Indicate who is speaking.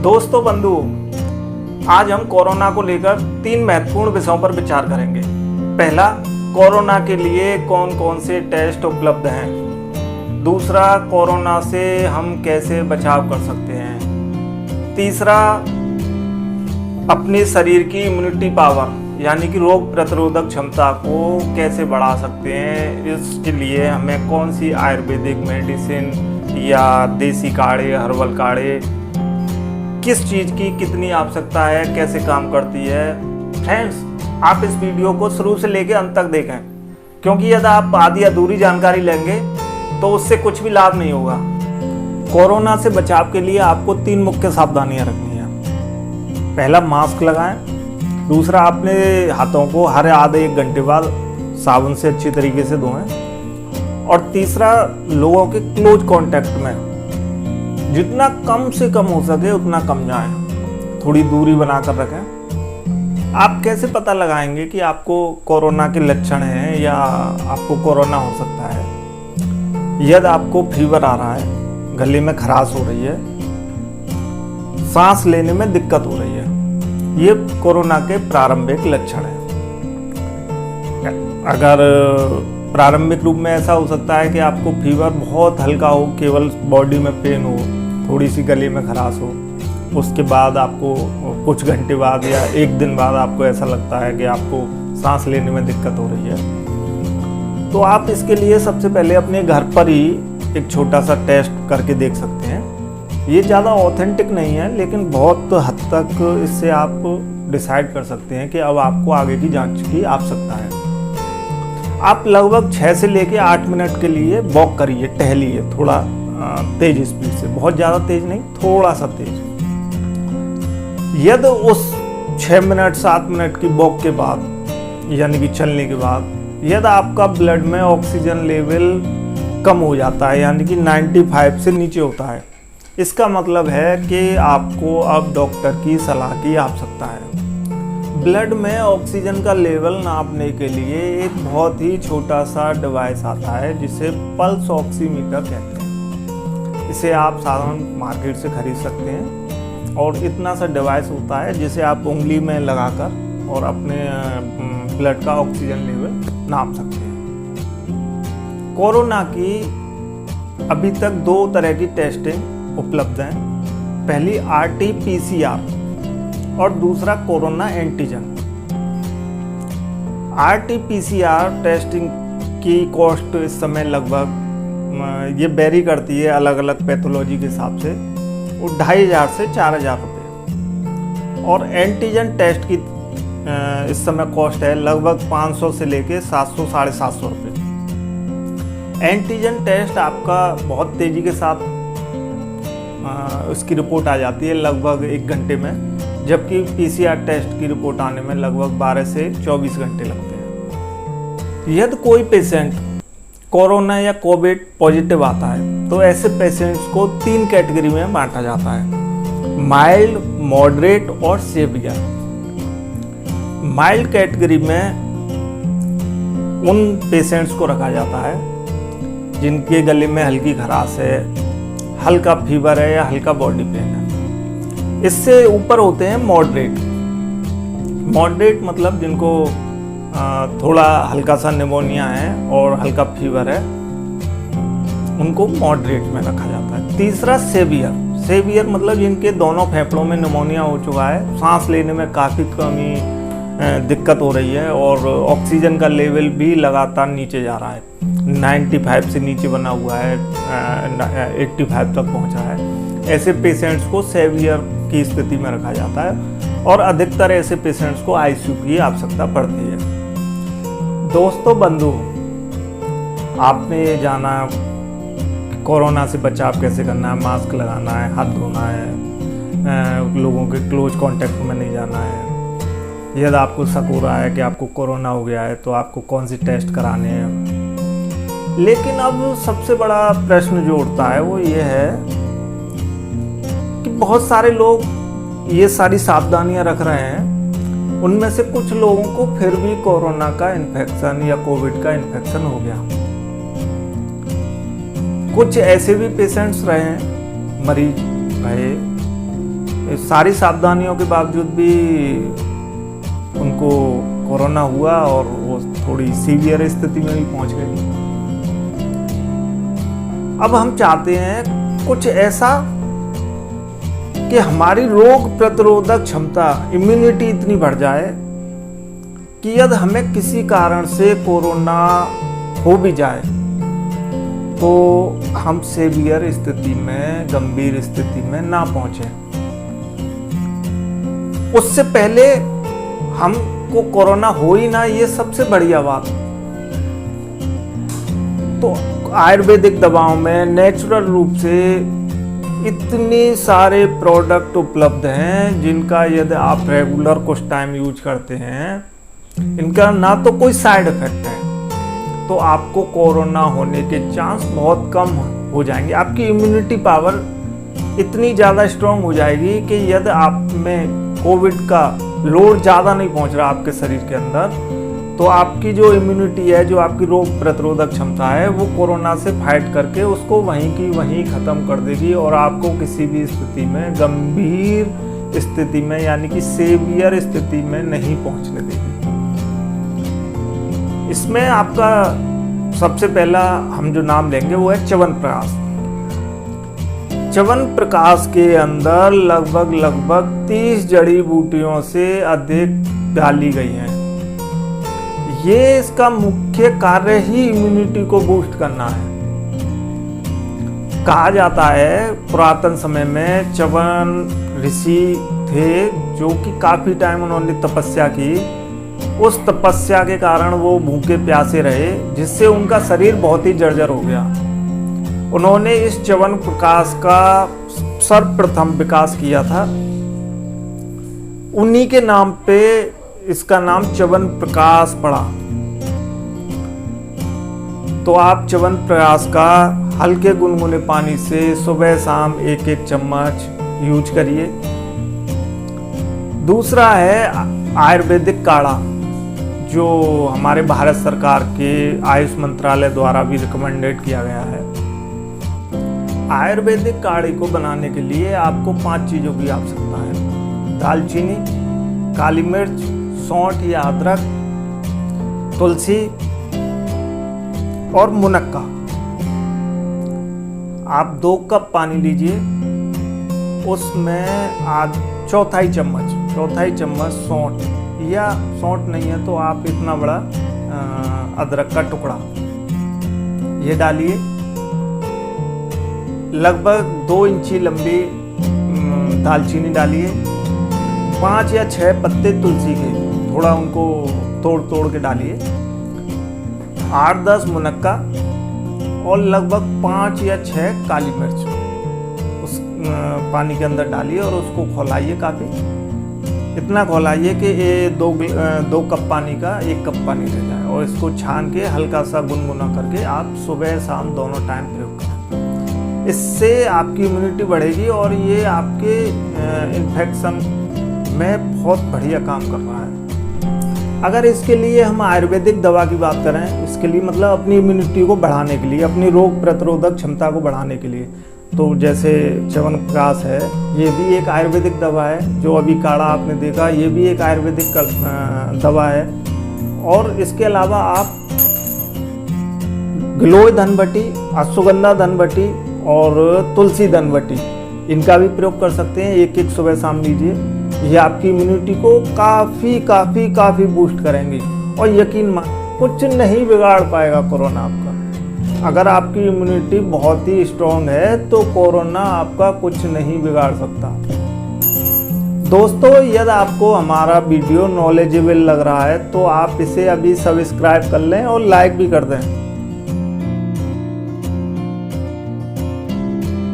Speaker 1: दोस्तों बंधु, आज हम कोरोना को लेकर 3 महत्वपूर्ण विषयों पर विचार करेंगे। पहला, कोरोना के लिए कौन कौन से टेस्ट उपलब्ध हैं। दूसरा, कोरोना से हम कैसे बचाव कर सकते हैं। तीसरा, अपने शरीर की इम्यूनिटी पावर यानी कि रोग प्रतिरोधक क्षमता को कैसे बढ़ा सकते हैं। इसके लिए हमें कौन सी आयुर्वेदिक मेडिसिन या देसी काढ़े, हर्बल काढ़े, किस चीज़ की कितनी आवश्यकता है, कैसे काम करती है। फ्रेंड्स, आप इस वीडियो को शुरू से लेकर अंत तक देखें, क्योंकि यदि आप आधी अधूरी जानकारी लेंगे तो उससे कुछ भी लाभ नहीं होगा। कोरोना से बचाव के लिए आपको 3 मुख्य सावधानियां रखनी है। पहला, मास्क लगाएं। दूसरा, अपने हाथों को हर आधे 1 घंटे बाद साबुन से अच्छी तरीके से धोएं। और तीसरा, लोगों के क्लोज कांटेक्ट में जितना कम से कम हो सके उतना कम जाएं, थोड़ी दूरी बनाकर रखें। आप कैसे पता लगाएंगे कि आपको कोरोना के लक्षण हैं या आपको कोरोना हो सकता है। यदि आपको फीवर आ रहा है, गले में खराश हो रही है, सांस लेने में दिक्कत हो रही है, ये कोरोना के प्रारंभिक लक्षण हैं। अगर प्रारंभिक रूप में ऐसा हो सकता है कि आपको फीवर बहुत हल्का हो, केवल बॉडी में पेन हो, थोड़ी सी गले में खराश हो, उसके बाद आपको कुछ घंटे बाद या 1 दिन बाद आपको ऐसा लगता है कि आपको सांस लेने में दिक्कत हो रही है, तो आप इसके लिए सबसे पहले अपने घर पर ही एक छोटा सा टेस्ट करके देख सकते हैं। ये ज़्यादा ऑथेंटिक नहीं है, लेकिन बहुत हद तक इससे आप डिसाइड कर सकते हैं कि अब आपको आगे की जांच की आवश्यकता है। आप लगभग 6 से लेकर 8 मिनट के लिए वॉक करिए, टहलिए, थोड़ा तेज स्पीड से, बहुत ज़्यादा तेज नहीं, थोड़ा सा तेज। यदि उस 6 मिनट 7 मिनट की वॉक के बाद यानी कि चलने के बाद यदि आपका ब्लड में ऑक्सीजन लेवल कम हो जाता है यानी कि 95 से नीचे होता है, इसका मतलब है कि आपको अब डॉक्टर की सलाह की आवश्यकता है। ब्लड में ऑक्सीजन का लेवल नापने के लिए एक बहुत ही छोटा सा डिवाइस आता है जिसे पल्स ऑक्सीमीटर कहते हैं। इसे आप साधारण मार्केट से खरीद सकते हैं और इतना सा डिवाइस होता है जिसे आप उंगली में लगाकर और अपने ब्लड का ऑक्सीजन लेवल नाप सकते हैं। कोरोना की अभी तक 2 तरह की टेस्टिंग उपलब्ध हैं। पहली RT-PCR और दूसरा कोरोना एंटीजन। RT-PCR टेस्टिंग की कॉस्ट इस समय लगभग ये वेरी करती है अलग अलग पैथोलॉजी के हिसाब से, वो 2500 से 4000 रुपये। और एंटीजन टेस्ट की इस समय कॉस्ट है लगभग 500 से लेके 700 साढ़े 700 रुपये। एंटीजन टेस्ट आपका बहुत तेज़ी के साथ उसकी रिपोर्ट आ जाती है लगभग 1 घंटे में, जबकि PCR टेस्ट की रिपोर्ट आने में लगभग 12 से 24 घंटे लगते हैं। यदि कोई पेशेंट कोरोना या कोविड पॉजिटिव आता है तो ऐसे पेशेंट्स को 3 कैटेगरी में बांटा जाता है: माइल्ड, मॉडरेट और सीवियर। माइल्ड कैटेगरी में उन पेशेंट्स को रखा जाता है जिनके गले में हल्की खराश है, हल्का फीवर है या हल्का बॉडी पेन है। इससे ऊपर होते हैं मॉडरेट। मॉडरेट मतलब जिनको थोड़ा हल्का सा निमोनिया है और हल्का फीवर है, उनको मॉडरेट में रखा जाता है। तीसरा सेवियर। सेवियर मतलब जिनके दोनों फेफड़ों में निमोनिया हो चुका है, सांस लेने में काफ़ी कमी दिक्कत हो रही है और ऑक्सीजन का लेवल भी लगातार नीचे जा रहा है, 95 से नीचे बना हुआ है, 85 तक पहुंचा है। ऐसे पेशेंट्स को सेवियर की स्थिति में रखा जाता है और अधिकतर ऐसे पेशेंट्स को ICU की आवश्यकता पड़ती है। दोस्तों बंधु, आपने ये जाना कोरोना से बचाव कैसे करना है, मास्क लगाना है, हाथ धोना है, लोगों के क्लोज कांटेक्ट में नहीं जाना है। यदि आपको शक हो रहा है कि आपको कोरोना हो गया है तो आपको कौन सी टेस्ट कराने हैं। लेकिन अब सबसे बड़ा प्रश्न जो उठता है वो ये है कि बहुत सारे लोग ये सारी सावधानियां रख रहे हैं, उनमें से कुछ लोगों को फिर भी कोरोना का इन्फेक्शन या कोविड का इन्फेक्शन हो गया। कुछ ऐसे भी पेशेंट्स रहे, मरीज रहे सारी सावधानियों के बावजूद भी उनको कोरोना हुआ और वो थोड़ी सीवियर स्थिति में भी पहुंच गई। अब हम चाहते हैं कुछ ऐसा कि हमारी रोग प्रतिरोधक क्षमता, इम्यूनिटी इतनी बढ़ जाए कि यदि हमें किसी कारण से कोरोना हो भी जाए तो हम सीवियर स्थिति में, गंभीर स्थिति में ना पहुंचे। उससे पहले हमको कोरोना हो ही ना, ये सबसे बढ़िया बात। तो आयुर्वेदिक दवाओं में नेचुरल रूप से इतने सारे प्रोडक्ट उपलब्ध हैं जिनका यदि आप रेगुलर कुछ टाइम यूज करते हैं, इनका ना तो कोई साइड इफेक्ट है, तो आपको कोरोना होने के चांस बहुत कम हो जाएंगे। आपकी इम्यूनिटी पावर इतनी ज़्यादा स्ट्रांग हो जाएगी कि यदि आप में कोविड का लोड ज़्यादा नहीं पहुंच रहा आपके शरीर के अंदर, तो आपकी जो इम्यूनिटी है, जो आपकी रोग प्रतिरोधक क्षमता है, वो कोरोना से फाइट करके उसको वहीं की वहीं ख़त्म कर देगी और आपको किसी भी स्थिति में, गंभीर स्थिति में यानी कि सीवियर स्थिति में नहीं पहुंचने देगी। इसमें आपका सबसे पहला हम जो नाम लेंगे वो है च्यवनप्राश। च्यवनप्राश के अंदर लगभग 30 जड़ी बूटियों से अधिक डाली गई हैं। ये इसका मुख्य कार्य ही इम्यूनिटी को बूस्ट करना है। कहा जाता है पुरातन समय में च्यवन ऋषि थे जो कि काफी टाइम उन्होंने तपस्या की। उस तपस्या के कारण वो भूखे प्यासे रहे, जिससे उनका शरीर बहुत ही जर्जर हो गया। उन्होंने इस च्यवनप्राश का सर्वप्रथम विकास किया था। उन्हीं के नाम पे इसका नाम च्यवनप्राश पड़ा। तो आप च्यवनप्राश का हल्के गुनगुने पानी से सुबह शाम 1-1 चम्मच यूज करिए। दूसरा है आयुर्वेदिक काढ़ा, जो हमारे भारत सरकार के आयुष मंत्रालय द्वारा भी रिकमेंडेड किया गया है। आयुर्वेदिक काढ़े को बनाने के लिए आपको 5 चीज़ों की आवश्यकता है: दालचीनी, काली मिर्च, सौंठ या अदरक, तुलसी और मुनक्का। आप 2 कप पानी लीजिए, उसमें चौथाई चम्मच सौंठ, या सौंठ नहीं है तो आप इतना बड़ा अदरक का टुकड़ा ये डालिए। लगभग 2 इंची लंबी दालचीनी डालिए। 5 या 6 पत्ते तुलसी के, थोड़ा उनको तोड़ के डालिए। 8-10 मुनक्का और लगभग 5 या 6 काली मिर्च उस पानी के अंदर डालिए और उसको खौलाइए। काफ़ी इतना खौलाइए कि ये 2 कप पानी का 1 कप पानी रह जाए, और इसको छान के हल्का सा गुनगुना करके आप सुबह शाम दोनों टाइम प्रयोग करें। इससे आपकी इम्यूनिटी बढ़ेगी और ये आपके इन्फेक्शन में बहुत बढ़िया काम कर रहा है। अगर इसके लिए हम आयुर्वेदिक दवा की बात करें, इसके लिए मतलब अपनी इम्यूनिटी को बढ़ाने के लिए, अपनी रोग प्रतिरोधक क्षमता को बढ़ाने के लिए, तो जैसे च्यवनप्राश है, ये भी एक आयुर्वेदिक दवा है। जो अभी काढ़ा आपने देखा, ये भी एक आयुर्वेदिक दवा है। और इसके अलावा आप गिलोय धनबटी, अश्वगंधा धनबटी और तुलसी धनबटी, इनका भी प्रयोग कर सकते हैं। 1-1 सुबह शाम लीजिए। ये आपकी इम्यूनिटी को काफ़ी बूस्ट करेंगे। और यकीन मान, कुछ नहीं बिगाड़ पाएगा कोरोना आपका। अगर आपकी इम्यूनिटी बहुत ही स्ट्रांग है तो कोरोना आपका कुछ नहीं बिगाड़ सकता। दोस्तों, यदि आपको हमारा वीडियो नॉलेजेबल लग रहा है तो आप इसे अभी सब्सक्राइब कर लें और लाइक भी कर दें।